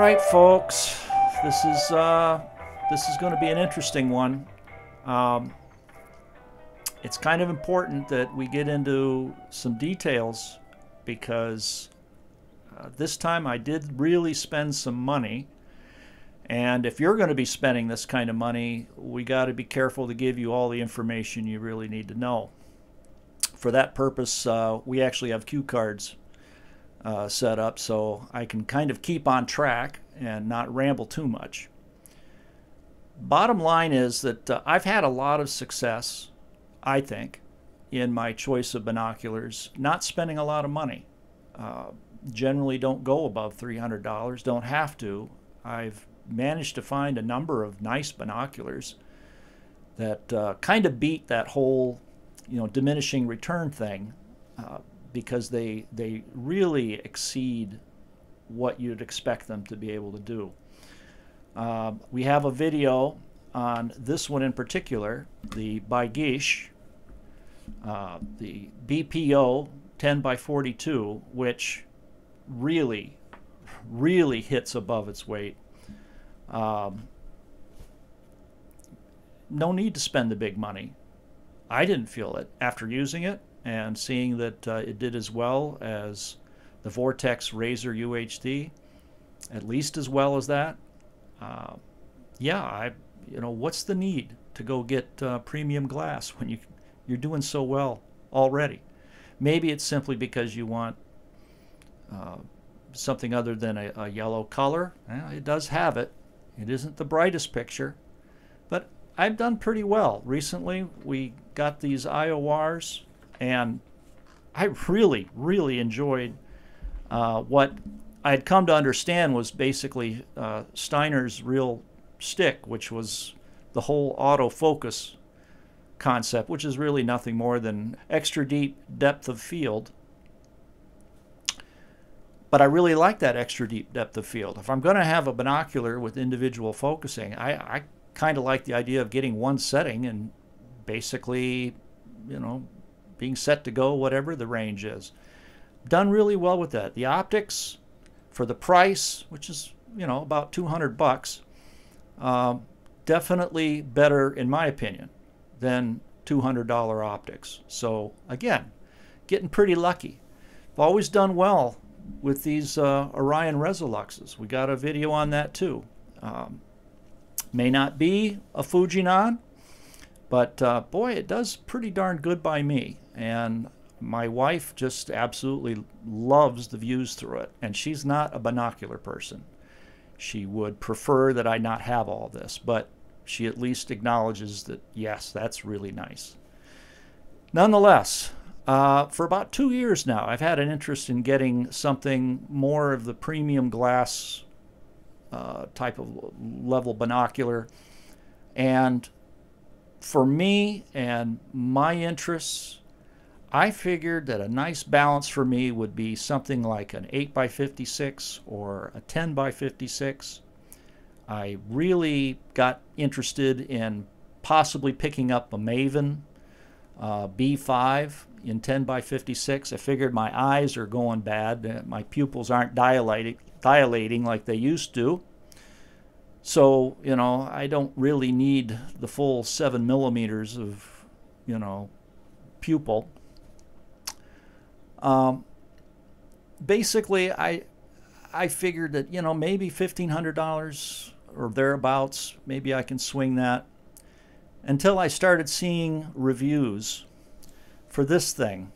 right, folks. This is going to be an interesting one. It's kind of important that we get into some details because this time I did really spend some money. And if you're going to be spending this kind of money, we got to be careful to give you all the information you really need to know. For that purpose, we actually have cue cards set up so I can kind of keep on track and not ramble too much. Bottom line is that I've had a lot of success, I think, in my choice of binoculars, not spending a lot of money. Generally don't go above $300, don't have to. I've managed to find a number of nice binoculars that kind of beat that whole diminishing return thing because they really exceed what you'd expect them to be able to do. We have a video on this one in particular, the Baigish, the BPO 10x42, which really hits above its weight. No need to spend the big money. I didn't feel it after using it and seeing that it did as well as the Vortex Razor UHD, at least as well as that. Yeah, what's the need to go get premium glass when you're doing so well already? Maybe it's simply because you want something other than a yellow color. It does have it. It isn't the brightest picture, but I've done pretty well. Recently, we got these IORs, and I really enjoyed what I had come to understand was basically Steiner's real stick, which was the whole autofocus concept, which is really nothing more than extra deep depth of field. But I really like that extra deep depth of field. If I'm going to have a binocular with individual focusing, I kind of like the idea of getting one setting and basically, being set to go whatever the range is. Done really well with that. The optics, for the price, which is about $200, definitely better in my opinion than $200 optics. So again, getting pretty lucky. I've always done well with these Orion Resoluxes. We got a video on that too. May not be a Fujinon, but boy, it does pretty darn good by me. And my wife just absolutely loves the views through it. And she's not a binocular person. She would prefer that I not have all this, but she at least acknowledges that, yes, that's really nice. Nonetheless, for about 2 years now, I've had an interest in getting something more of the premium glass type of level binocular. And for me and my interests, I figured that a nice balance for me would be something like an 8x56 or a 10x56. I really got interested in possibly picking up a Maven B5 in 10x56. I figured my eyes are going bad. My pupils aren't dilating like they used to. So, I don't really need the full 7 millimeters of, pupil. Basically, I figured that, maybe $1,500 or thereabouts, maybe I can swing that, until I started seeing reviews for this thing.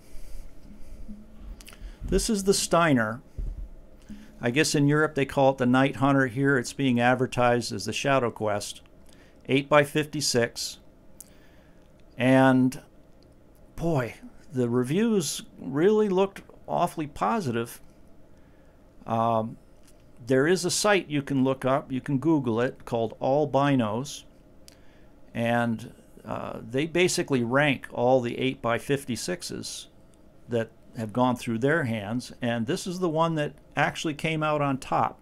This is the Steiner. I guess in Europe they call it the Night Hunter. Here it's being advertised as the ShadowQuest 8x56. And boy, the reviews really looked awfully positive. There is a site you can look up, you can Google it, called All Binos, and they basically rank all the 8x56s that have gone through their hands, and this is the one that actually came out on top.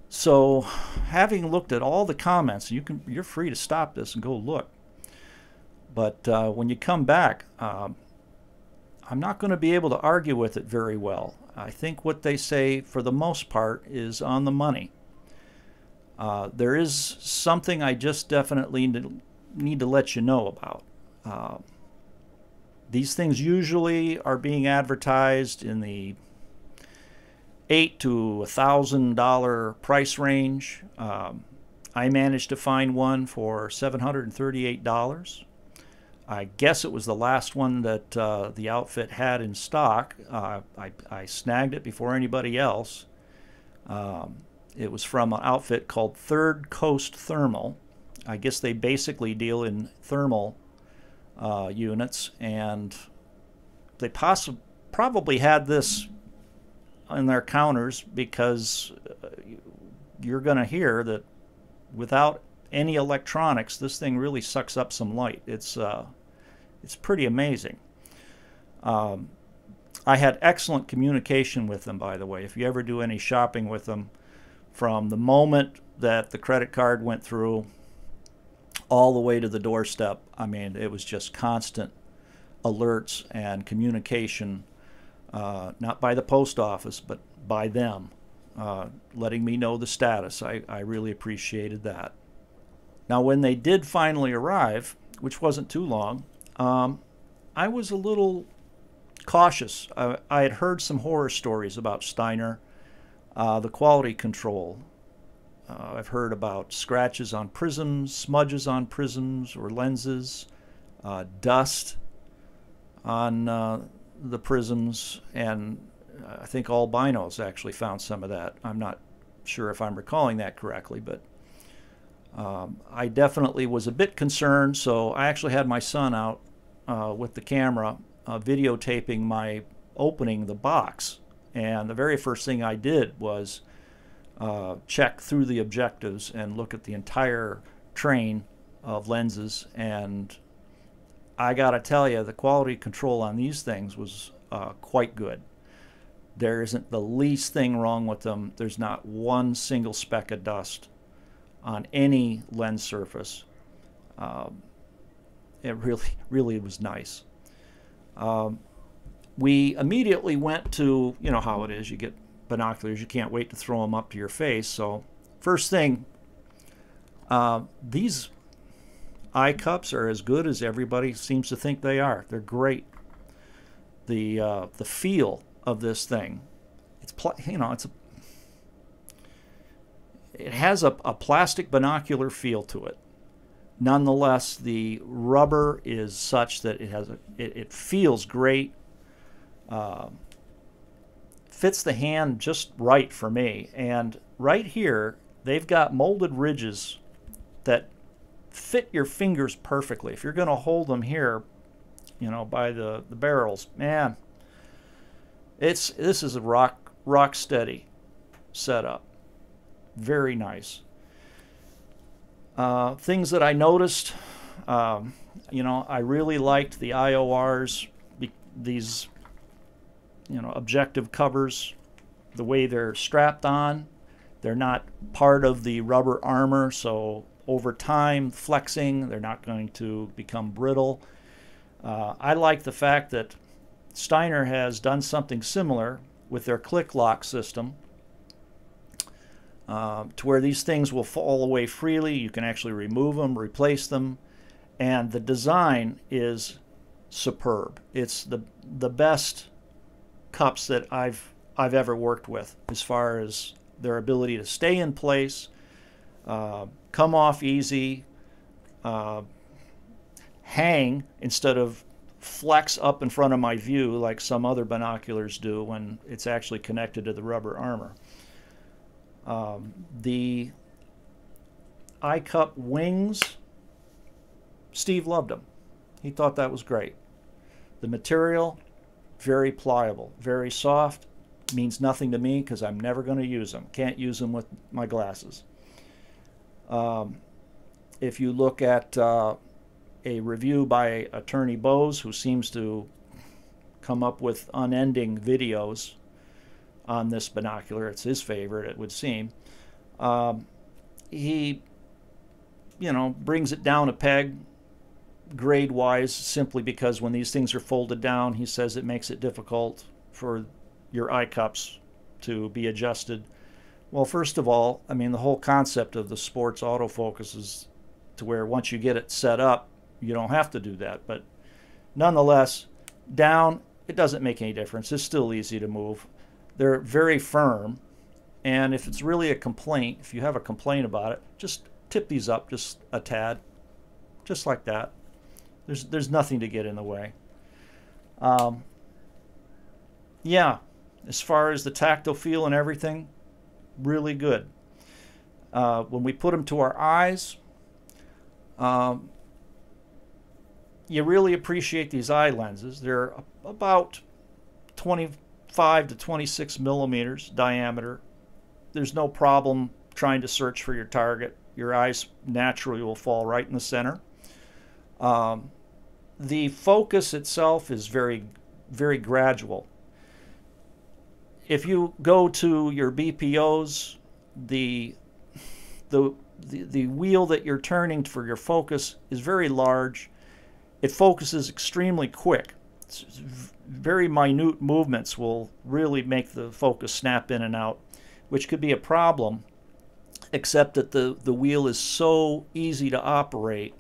So, having looked at all the comments, you're free to stop this and go look. But when you come back, I'm not going to be able to argue with it very well. I think what they say, for the most part, is on the money. There is something I just definitely need to let you know about. These things usually are being advertised in the $800 to $1,000 price range. I managed to find one for $738. I guess it was the last one that the outfit had in stock. I snagged it before anybody else. It was from an outfit called Third Coast Thermal. I guess they basically deal in thermal units, and they probably had this in their counters because you're going to hear that without any electronics, this thing really sucks up some light. It's pretty amazing. I had excellent communication with them, by the way. If you ever do any shopping with them, from the moment that the credit card went through all the way to the doorstep, I mean, it was just constant alerts and communication, not by the post office, but by them, letting me know the status. I really appreciated that. Now, when they did finally arrive, which wasn't too long, I was a little cautious. I had heard some horror stories about Steiner, the quality control. I've heard about scratches on prisms, smudges on prisms or lenses, dust on the prisms, and I think all binos actually found some of that. I'm not sure if I'm recalling that correctly, but I definitely was a bit concerned, so I actually had my son out with the camera videotaping my opening the box, and the very first thing I did was check through the objectives and look at the entire train of lenses, and I gotta tell you, the quality control on these things was quite good. There isn't the least thing wrong with them. There's not one single speck of dust on any lens surface. It really was nice. We immediately went to, you know how it is, you get binoculars, you can't wait to throw them up to your face. So first thing, these eye cups are as good as everybody seems to think they are. They're great. The feel of this thing, it has a plastic binocular feel to it. Nonetheless, the rubber is such that it feels great. Fits the hand just right for me. And right here, they've got molded ridges that fit your fingers perfectly. If you're going to hold them here, you know, by the barrels, man, this is a rock steady setup. Very nice. Things that I noticed, you know, I really liked the IORs, these, you know, objective covers, the way they're strapped on. They're not part of the rubber armor, so over time, flexing, they're not going to become brittle. I like the fact that Steiner has done something similar with their click lock system, to where these things will fall away freely. You can actually remove them, replace them, and the design is superb. It's the best cups that I've ever worked with, as far as their ability to stay in place, come off easy, hang instead of flex up in front of my view like some other binoculars do when it's actually connected to the rubber armor. The eye cup wings, Steve loved them. He thought that was great. The material, very pliable, very soft. Means nothing to me because I'm never going to use them. Can't use them with my glasses. If you look at a review by Attorney Bose, who seems to come up with unending videos on this binocular, it's his favorite, it would seem. He, you know, brings it down a peg grade-wise, simply because when these things are folded down, he says it makes it difficult for your eye cups to be adjusted. Well, first of all, I mean, the whole concept of the sports autofocus is to where once you get it set up, you don't have to do that. But nonetheless, down, it doesn't make any difference. It's still easy to move. They're very firm. And if it's really a complaint, if you have a complaint about it, just tip these up just a tad, just like that. There's nothing to get in the way. Yeah, as far as the tactile feel and everything, really good. When we put them to our eyes, you really appreciate these eye lenses. They're about 25 to 26 millimeters diameter. There's no problem trying to search for your target. Your eyes naturally will fall right in the center. The focus itself is very, very gradual. If you go to your BPOs, the wheel that you're turning for your focus is very large. It focuses extremely quick. Very minute movements will really make the focus snap in and out, which could be a problem, except that the wheel is so easy to operate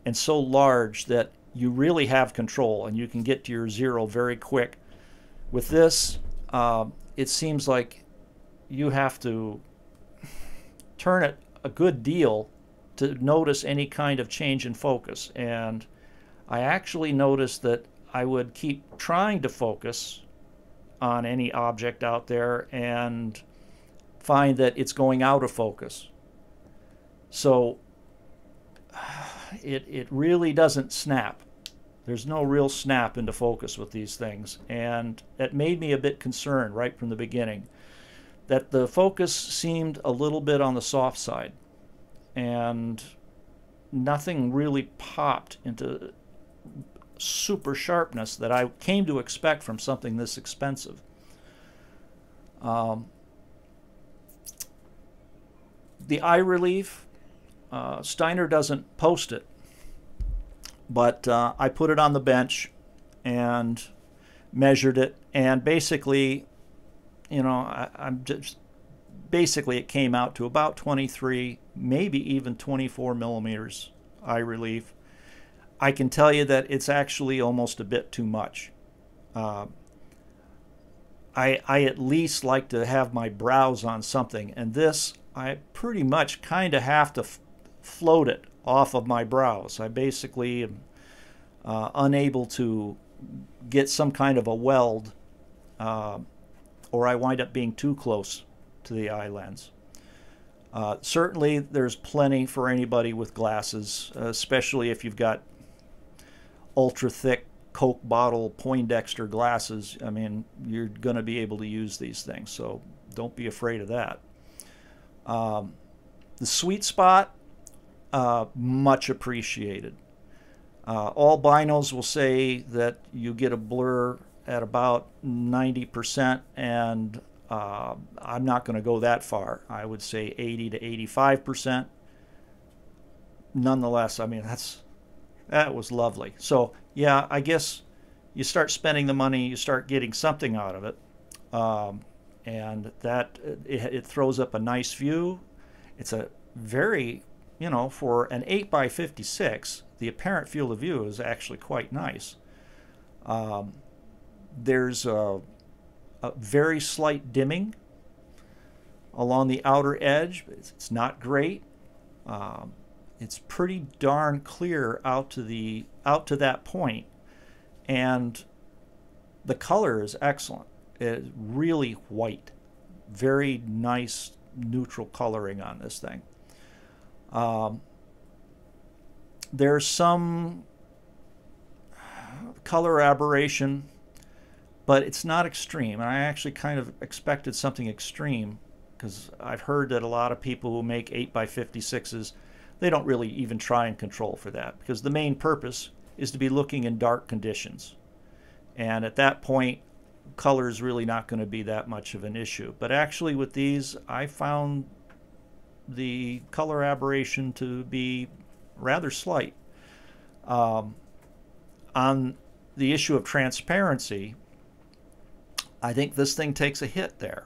and so large that you really have control and you can get to your zero very quick. With this, it seems like you have to turn it a good deal to notice any kind of change in focus. And I actually noticed that I would keep trying to focus on any object out there and find that it's going out of focus. So it really doesn't snap. There's no real snap into focus with these things, and it made me a bit concerned right from the beginning that the focus seemed a little bit on the soft side and nothing really popped into super sharpness that I came to expect from something this expensive. The eye relief, Steiner doesn't post it, but I put it on the bench and measured it, and basically, you know, basically it came out to about 23, maybe even 24 millimeters eye relief. I can tell you that it's actually almost a bit too much. I at least like to have my brows on something, and this, I pretty much kind of have to float it off of my brows. I basically am unable to get some kind of a weld, or I wind up being too close to the eye lens. Certainly there's plenty for anybody with glasses, especially if you've got ultra thick Coke bottle Poindexter glasses. I mean, you're going to be able to use these things, so don't be afraid of that. The sweet spot, much appreciated. All binos will say that you get a blur at about 90%, and I'm not going to go that far. I would say 80 to 85%. Nonetheless, I mean, that was lovely. So yeah, I guess you start spending the money, you start getting something out of it, and that it throws up a nice view. It's a very, you know, for an 8x56, the apparent field of view is actually quite nice. There's a very slight dimming along the outer edge, but it's not great. It's pretty darn clear out to that point, and the color is excellent. It's really white, very nice neutral coloring on this thing. There's some color aberration, but it's not extreme. And I actually kind of expected something extreme, because I've heard that a lot of people who make 8x56s, they don't really even try and control for that, because the main purpose is to be looking in dark conditions. And at that point, color is really not going to be that much of an issue. But actually with these, I found the color aberration to be rather slight. On the issue of transparency, I think this thing takes a hit there.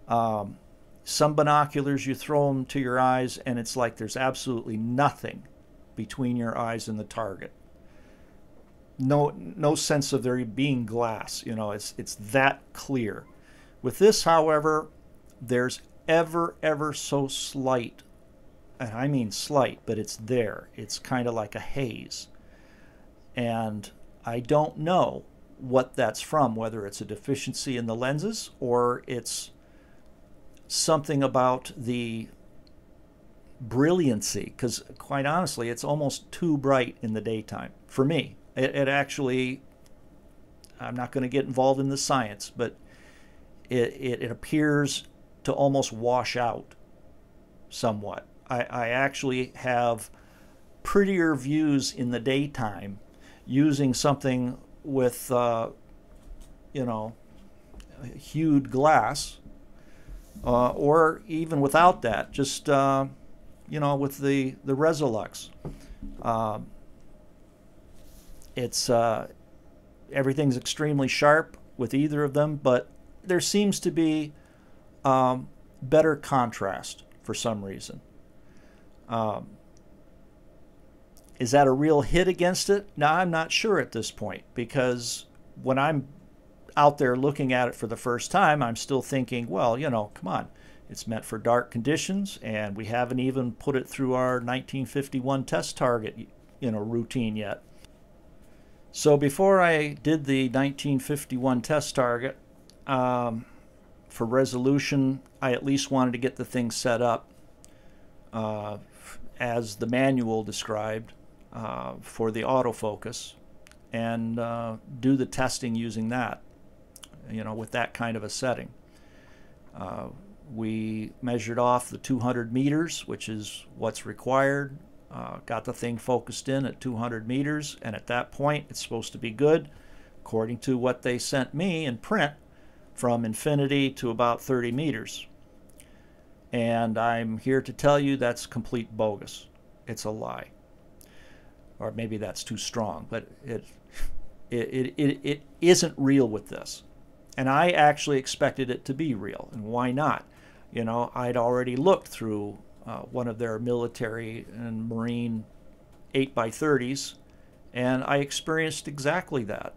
Some binoculars, you throw them to your eyes and it's like there's absolutely nothing between your eyes and the target. No sense of there being glass. You know, it's that clear. With this, however, there's ever so slight, and I mean slight, but it's there. It's kind of like a haze. And I don't know what that's from, whether it's a deficiency in the lenses or it's something about the brilliancy, because quite honestly, it's almost too bright in the daytime for me. It actually, I'm not going to get involved in the science, but it appears to almost wash out somewhat. I actually have prettier views in the daytime using something with, you know, hued glass, or even without that, just, you know, with the Resolux. It's everything's extremely sharp with either of them, but there seems to be better contrast for some reason. Is that a real hit against it? Now, I'm not sure at this point, because when I'm out there looking at it for the first time, I'm still thinking, well, you know, come on, it's meant for dark conditions, and we haven't even put it through our 1951 test target, you know, routine yet. So before I did the 1951 test target, for resolution, I at least wanted to get the thing set up as the manual described for the autofocus, and do the testing using that, you know, with that kind of a setting. We measured off the 200 meters, which is what's required. Got the thing focused in at 200 meters, and at that point it's supposed to be good according to what they sent me in print, from infinity to about 30 meters. And I'm here to tell you that's complete bogus. It's a lie. Or maybe that's too strong, but it isn't real with this. And I actually expected it to be real, and why not? You know, I'd already looked through one of their military and marine 8x30s, and I experienced exactly that.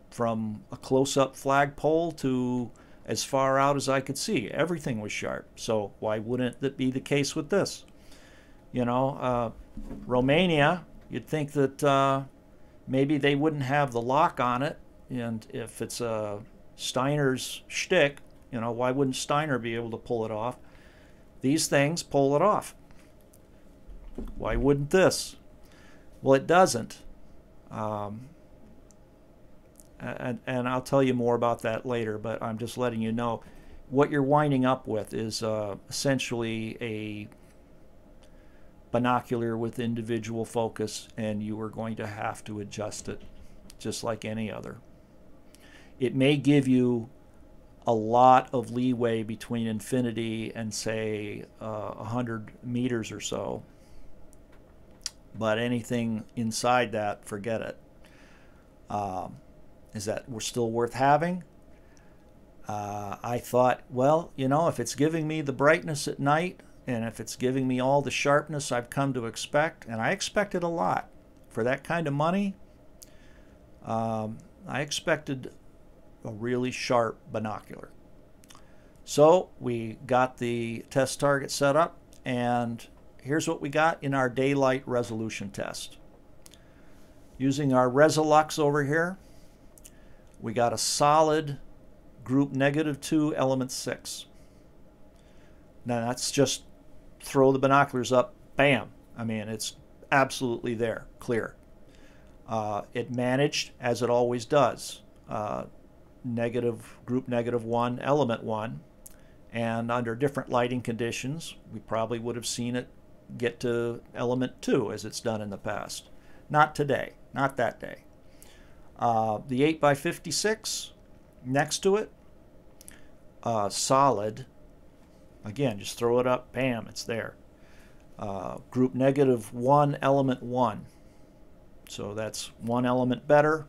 From a close-up flagpole to as far out as I could see, everything was sharp. So why wouldn't that be the case with this? You know, Romania, you'd think that maybe they wouldn't have the lock on it, and if it's a Steiner's shtick, you know, why wouldn't Steiner be able to pull it off? These things pull it off. Why wouldn't this? Well, it doesn't. And I'll tell you more about that later, but I'm just letting you know what you're winding up with is essentially a binocular with individual focus, and you are going to have to adjust it just like any other. It may give you a lot of leeway between infinity and, say, 100 meters or so, but anything inside that, forget it. Is that we're still worth having? I thought, well, you know, if it's giving me the brightness at night, and if it's giving me all the sharpness I've come to expect, and I expected a lot for that kind of money, I expected a really sharp binocular. So we got the test target set up, and here's what we got in our daylight resolution test. Using our Resolux over here, we got a solid group -2 element 6. Now that's just throw the binoculars up, bam. I mean, it's absolutely there, clear. It managed, as it always does, group -1, element 1, and under different lighting conditions, we probably would have seen it get to element 2 as it's done in the past. Not today, not that day. The 8x56 next to it, solid. Again, just throw it up, bam, it's there. Group -1, element 1. So that's one element better.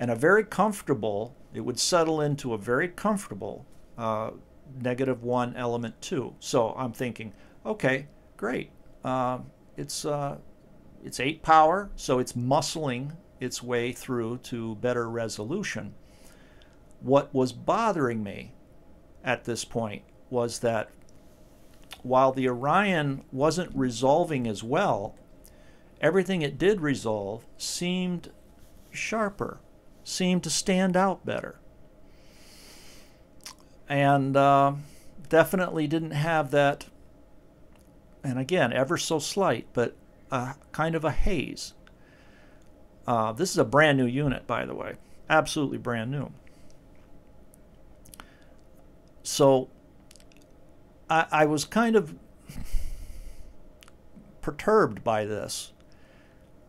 And a very comfortable, It would settle into a very comfortable -1 element 2. So I'm thinking, okay, great. It's 8 power, so it's muscling its way through to better resolution. What was bothering me at this point was that while the Orion wasn't resolving as well, everything it did resolve seemed sharper, seemed to stand out better. And definitely didn't have that, and again, ever so slight, but kind of a haze. This is a brand new unit, by the way. Absolutely brand new. So I was kind of perturbed by this.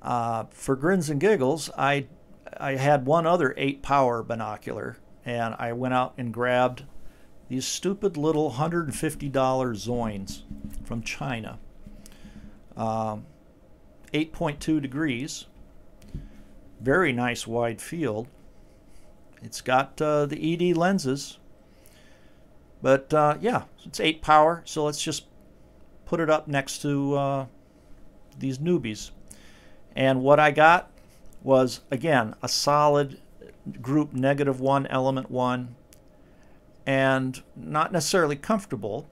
For grins and giggles, I had one other 8 power binocular, and I went out and grabbed these stupid little $150 Zoins from China. 8.2 degrees, very nice wide field. It's got the ED lenses, but yeah, it's 8 power, so let's just put it up next to these newbies. And what I got was, again, a solid group -1 element 1, and not necessarily comfortable,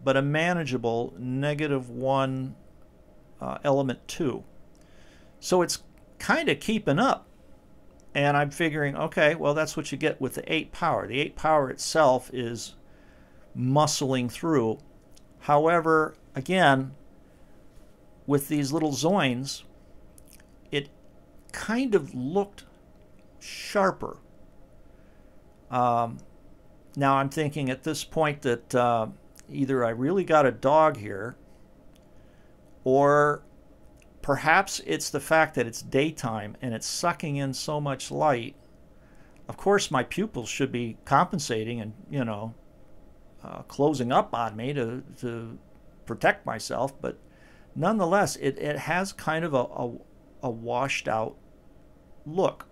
but a manageable -1 element 2. So it's kind of keeping up. And I'm figuring, okay, well, that's what you get with the 8 power. The 8 power itself is muscling through. However, again, with these little Zoins, it kind of looked sharper. Now I'm thinking at this point that either I really got a dog here, or perhaps it's the fact that it's daytime and it's sucking in so much light. Of course, my pupils should be compensating and, you know, closing up on me to protect myself, but nonetheless, it has kind of a washed out look.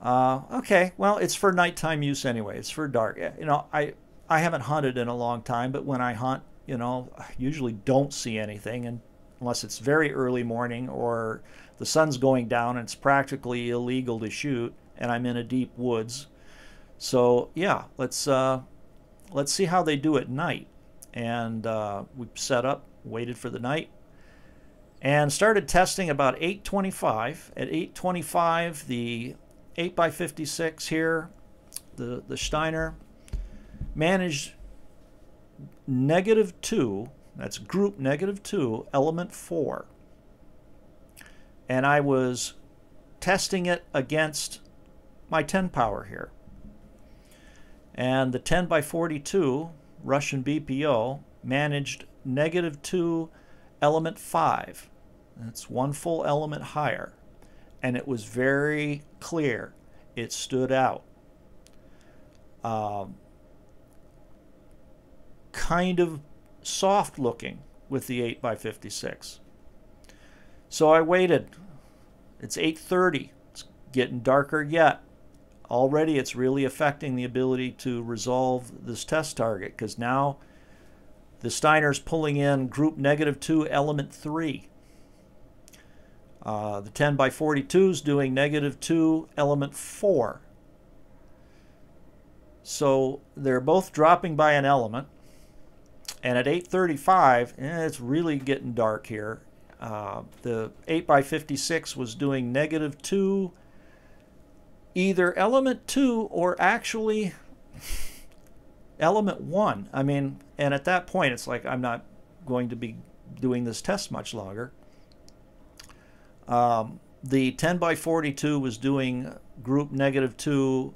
Okay, well, it's for nighttime use anyway. It's for dark. You know, I haven't hunted in a long time, but when I hunt, you know, I usually don't see anything, and unless it's very early morning or the sun's going down and it's practically illegal to shoot, and I'm in a deep woods. So yeah, let's see how they do at night. And we set up, waited for the night, and started testing about 8:25. At 8:25, the 8x56 here, the Steiner, managed -2, that's group -2, element 4. And I was testing it against my 10 power here. And the 10x42 Russian BPO managed -2, element 5. That's 1 full element higher. And it was very clear. It stood out. Kind of soft looking with the 8x56. So I waited. It's 8:30. It's getting darker yet. Already it's really affecting the ability to resolve this test target, because now the Steiner's pulling in group -2 element 3. The 10x42 is doing -2 element 4. So they're both dropping by an element. And at 8:35, it's really getting dark here. The 8x56 was doing -2, either element 2 or actually element 1. I mean, and at that point, it's like I'm not going to be doing this test much longer. The 10x42 was doing group -2,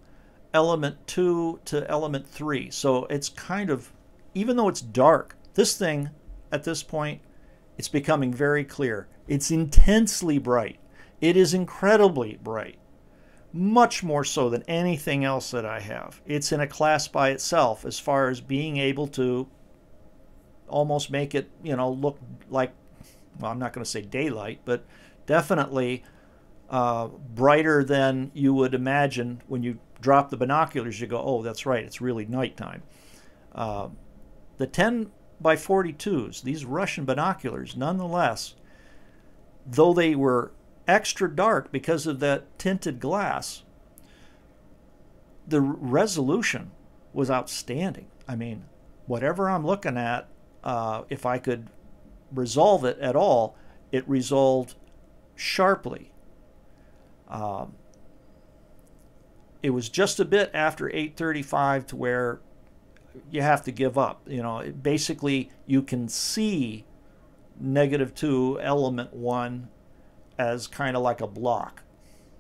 element 2 to element 3. So it's kind of, even though it's dark, this thing at this point, it's becoming very clear. It's intensely bright. It is incredibly bright. Much more so than anything else that I have. It's in a class by itself as far as being able to almost make it, you know, look like, well, I'm not going to say daylight, but definitely brighter than you would imagine when you drop the binoculars, you go, oh, that's right, it's really nighttime. The 10 by 42s, these Russian binoculars, nonetheless, though they were extra dark because of that tinted glass, the resolution was outstanding. I mean, whatever I'm looking at, if I could resolve it at all, it resolved sharply. It was just a bit after 8:35 to where you have to give up. You know, basically you can see -2 element 1 as kind of like a block,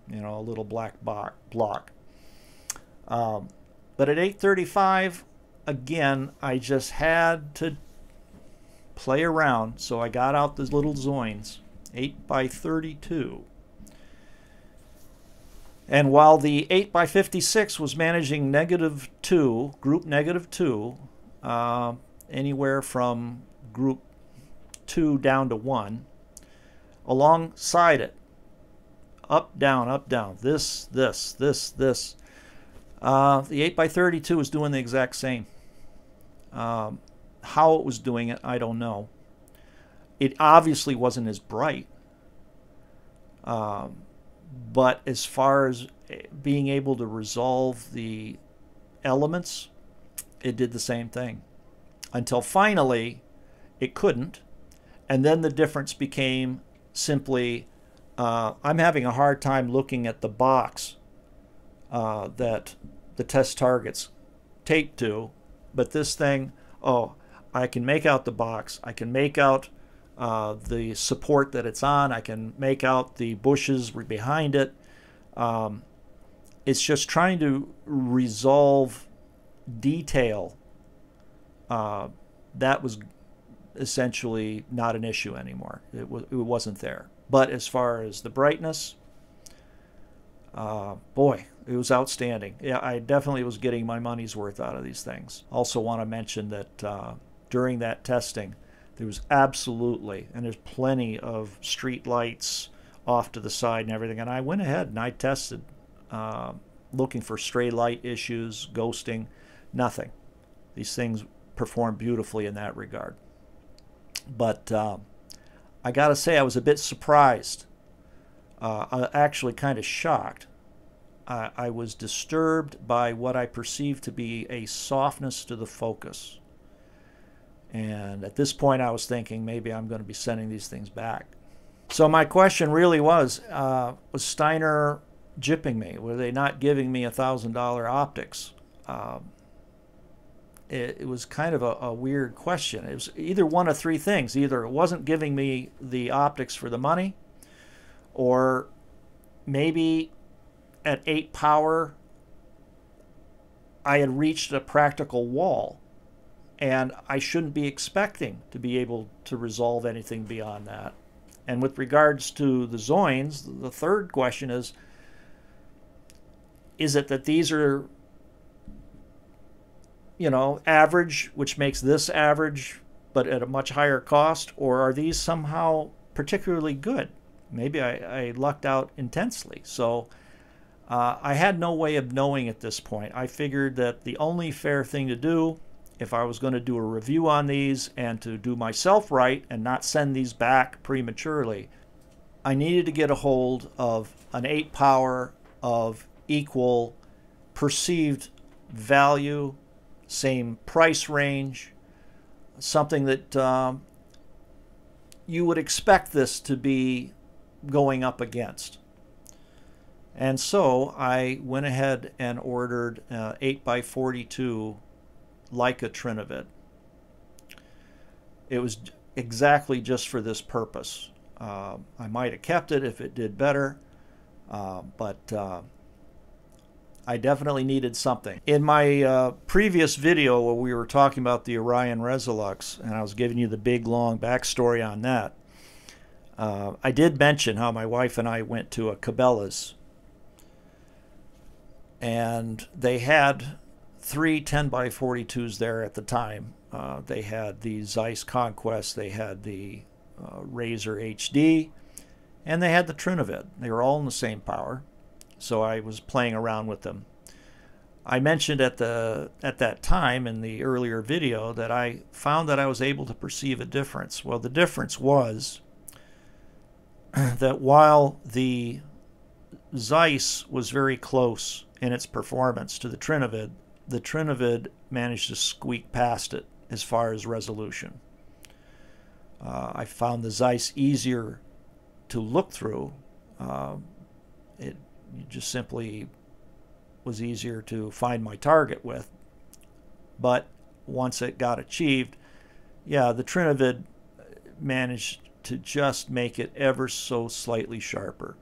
you know, a little black block. But at 8:35, again, I just had to play around, so I got out the little Zoins, 8 by 32. And while the 8 by 56 was managing -2, group -2, anywhere from group 2 down to 1, alongside it, up, down, this. The 8 by 32 was doing the exact same. How it was doing it, I don't know. It obviously wasn't as bright. But as far as being able to resolve the elements, it did the same thing. Until finally, it couldn't. And then the difference became simply, I'm having a hard time looking at the box that the test target's taped to. But this thing, oh, I can make out the box. I can make out the support that it's on. I can make out the bushes behind it. It's just trying to resolve detail. That was essentially not an issue anymore. It wasn't there. But as far as the brightness, boy, it was outstanding. Yeah, I definitely was getting my money's worth out of these things. Also want to mention that during that testing, there was absolutely, and there's plenty of street lights off to the side and everything. And I went ahead and I tested, looking for stray light issues, ghosting, nothing. These things perform beautifully in that regard. But I got to say, I was a bit surprised, actually kind of shocked. I was disturbed by what I perceived to be a softness to the focus. And at this point, I was thinking maybe I'm going to be sending these things back. So my question really was Steiner gypping me? Were they not giving me $1,000 optics? It was kind of a weird question. It was either one of three things. Either it wasn't giving me the optics for the money, or maybe at 8 power, I had reached a practical wall. And I shouldn't be expecting to be able to resolve anything beyond that. And with regards to the Zoins, the third question is it that these are, you know, average, which makes this average, but at a much higher cost? Or are these somehow particularly good? Maybe I lucked out intensely. So I had no way of knowing at this point. I figured that the only fair thing to do, if I was going to do a review on these and to do myself right and not send these back prematurely, I needed to get a hold of an 8 power of equal perceived value, same price range, something that you would expect this to be going up against. And so I went ahead and ordered 8 by 42 Leica Trinovid. It was exactly just for this purpose. I might have kept it if it did better, but I definitely needed something. In my previous video where we were talking about the Orion Resolux, and I was giving you the big long backstory on that, I did mention how my wife and I went to a Cabela's, and they had 3 10 by 42s there at the time. They had the Zeiss Conquest, they had the Razor HD, and they had the Trinovid. They were all in the same power, so I was playing around with them. I mentioned at that time in the earlier video that I found that I was able to perceive a difference. Well, the difference was that while the Zeiss was very close in its performance to the Trinovid managed to squeak past it as far as resolution. I found the Zeiss easier to look through. It just simply was easier to find my target with. But once it got achieved, yeah, the Trinovid managed to just make it ever so slightly sharper.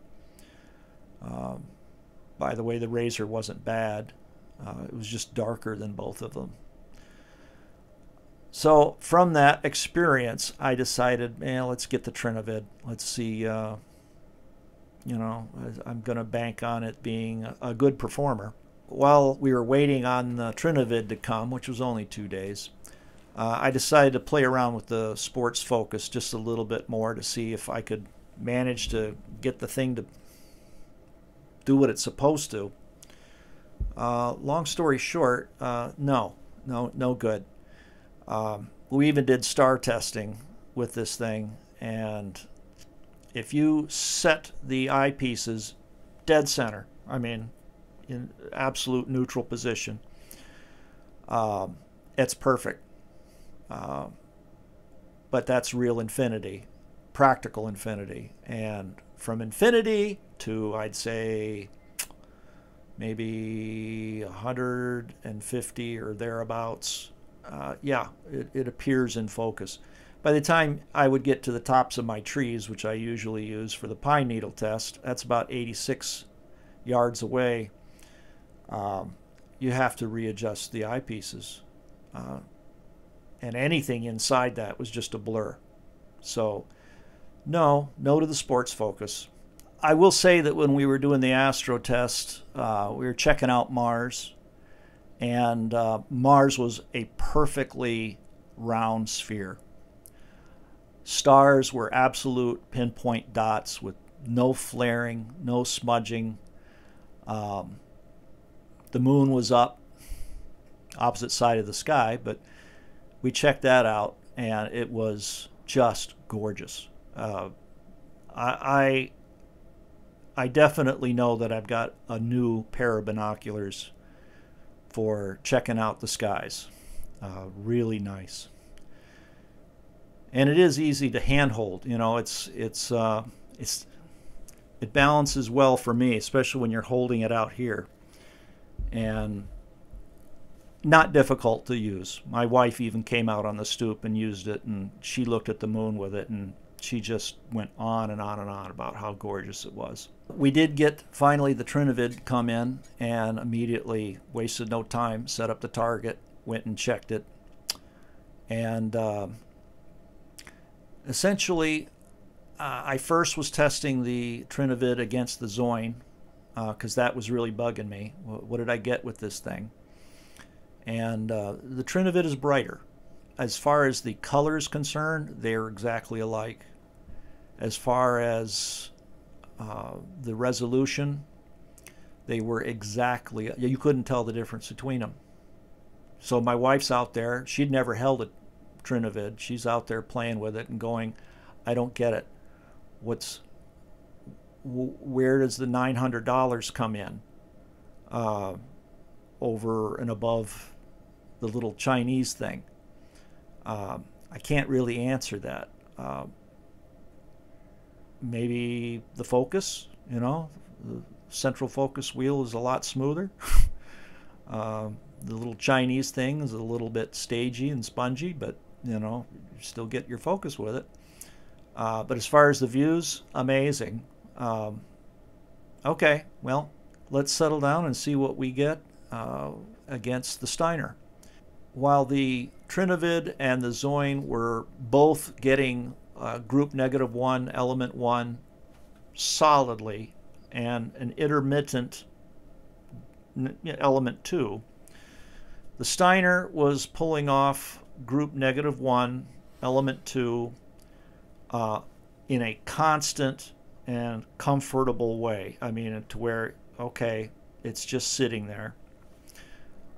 By the way, the razor wasn't bad. It was just darker than both of them. So from that experience, I decided, man, let's get the Trinovid. Let's see, you know, I'm going to bank on it being a good performer. While we were waiting on the Trinovid to come, which was only 2 days, I decided to play around with the sports focus just a little bit more to see if I could manage to get the thing to do what it's supposed to. Long story short, no good. We even did star testing with this thing, and if you set the eyepieces dead center, I mean in absolute neutral position, it's perfect. But that's real infinity, practical infinity. And from infinity to, I'd say, maybe 150 or thereabouts, yeah, it appears in focus. By the time I would get to the tops of my trees, which I usually use for the pine needle test, that's about 86 yards away. You have to readjust the eyepieces. And anything inside that was just a blur. So no to the sports focus. I will say that when we were doing the astro test, we were checking out Mars, and Mars was a perfectly round sphere. Stars were absolute pinpoint dots with no flaring, no smudging. The moon was up, opposite side of the sky, but we checked that out, and it was just gorgeous. I definitely know that I've got a new pair of binoculars for checking out the skies. Really nice. And it is easy to handhold. You know, it balances well for me, especially when you're holding it out here. And not difficult to use. My wife even came out on the stoop and used it, and she looked at the moon with it, and she just went on and on and on about how gorgeous it was. We did get finally the Trinovid come in, and immediately wasted no time, set up the target, went and checked it, and essentially I first was testing the Trinovid against the Zoin because that was really bugging me. What did I get with this thing? And the Trinovid is brighter. As far as the color is concerned, they're exactly alike. As far as the resolution, they were exactly, you couldn't tell the difference between them. So my wife's out there, she'd never held a Trinovid. She's out there playing with it and going, I don't get it. Where does the $900 come in over and above the little Chinese thing? I can't really answer that. Maybe the focus, you know, the central focus wheel is a lot smoother. The little Chinese thing is a little bit stagey and spongy, but you know, you still get your focus with it. But as far as the views, amazing. Okay, well, let's settle down and see what we get against the Steiner. While the Trinovid and the Zoin were both getting group -1, element 1 solidly, and an intermittent element 2, the Steiner was pulling off group -1, element 2 in a constant and comfortable way. I mean, to where, okay, it's just sitting there.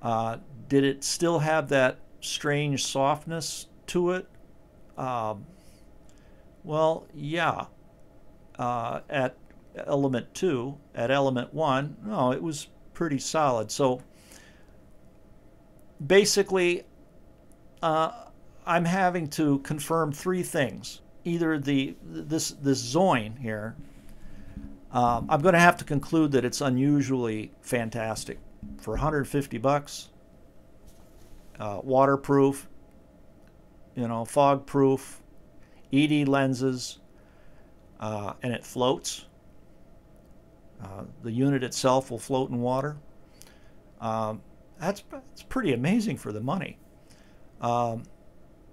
Did it still have that strange softness to it? Well, yeah. At element 2, at element 1, no, it was pretty solid. So basically, I'm having to confirm 3 things. Either this Zoin here, I'm going to have to conclude that it's unusually fantastic for 150 bucks. Waterproof, fog proof, ED lenses, and it floats. The unit itself will float in water. That's pretty amazing for the money.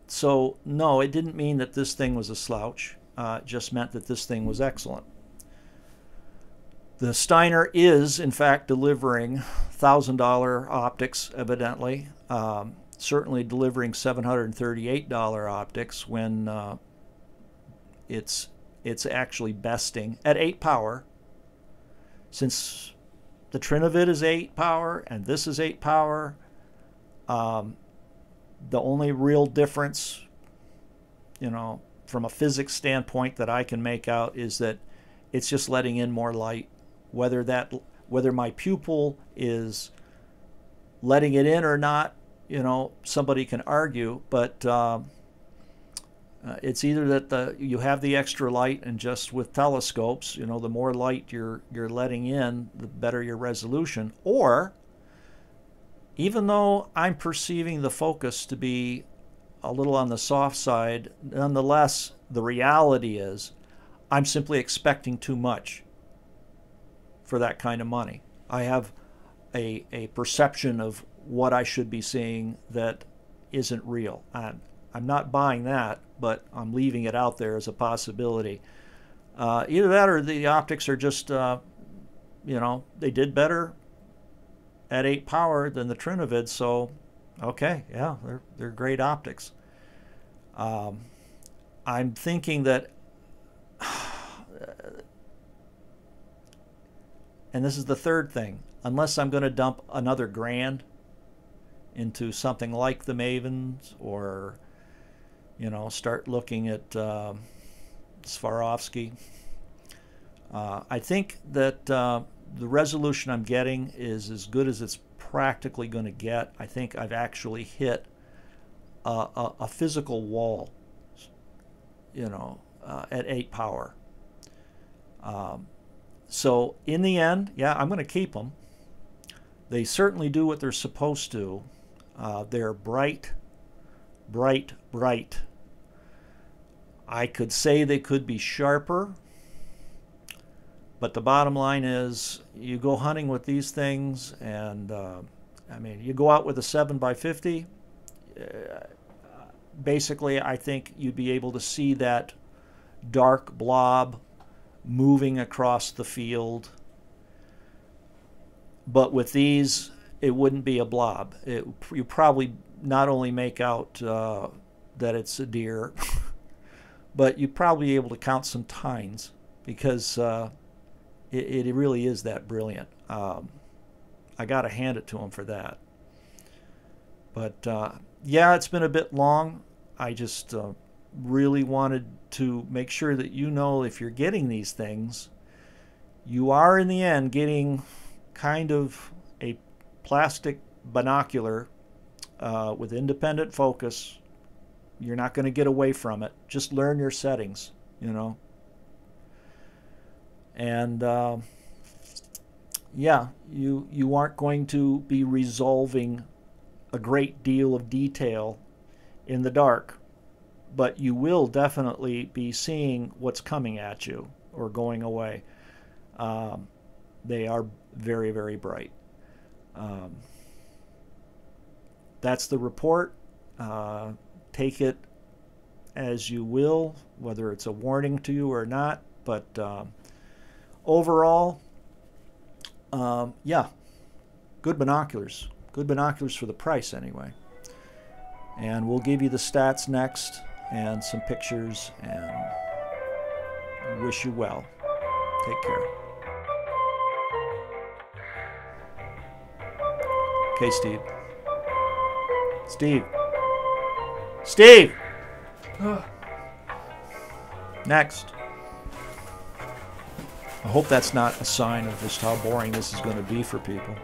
So no, it didn't mean that this thing was a slouch. It just meant that this thing was excellent. The Steiner is, in fact, delivering $1,000 optics, evidently. Certainly delivering $738 optics when it's actually besting at 8 power. Since the Trinovid is 8 power and this is 8 power, the only real difference, from a physics standpoint that I can make out is that it's just letting in more light. Whether my pupil is letting it in or not, somebody can argue, but it's either that you have the extra light, and just with telescopes, the more light you're letting in, the better your resolution. Or even though I'm perceiving the focus to be a little on the soft side, nonetheless, the reality is I'm simply expecting too much for that kind of money. I have a perception of what I should be seeing that isn't real. I'm not buying that, but I'm leaving it out there as a possibility. Either that or the optics are just, they did better at 8 power than the Trinovid, so okay, yeah, they're great optics. I'm thinking that, and this is the third thing, unless I'm going to dump another $1,000 into something like the Mavens, or start looking at Swarovski. I think that the resolution I'm getting is as good as it's practically going to get. I think I've actually hit a physical wall, at 8 power. So in the end, yeah, I'm going to keep them. They certainly do what they're supposed to. They're bright, bright, bright. I could say they could be sharper, but the bottom line is you go hunting with these things, and you go out with a 7x50, basically I think you'd be able to see that dark blob moving across the field. But with these, it wouldn't be a blob. You probably not only make out that it's a deer, but you'd probably be able to count some tines, because it really is that brilliant. I got to hand it to him for that. But yeah, it's been a bit long. I just really wanted to make sure that if you're getting these things, you are in the end getting kind of a plastic binocular with independent focus. You're not going to get away from it. Just learn your settings, And yeah, you aren't going to be resolving a great deal of detail in the dark, but you will definitely be seeing what's coming at you or going away. They are very, very bright. That's the report. Take it as you will, whether it's a warning to you or not. But overall, yeah, good binoculars. Good binoculars for the price, anyway. And we'll give you the stats next and some pictures, and wish you well. Take care. Okay, Steve. Steve. Steve! Next. I hope that's not a sign of just how boring this is going to be for people.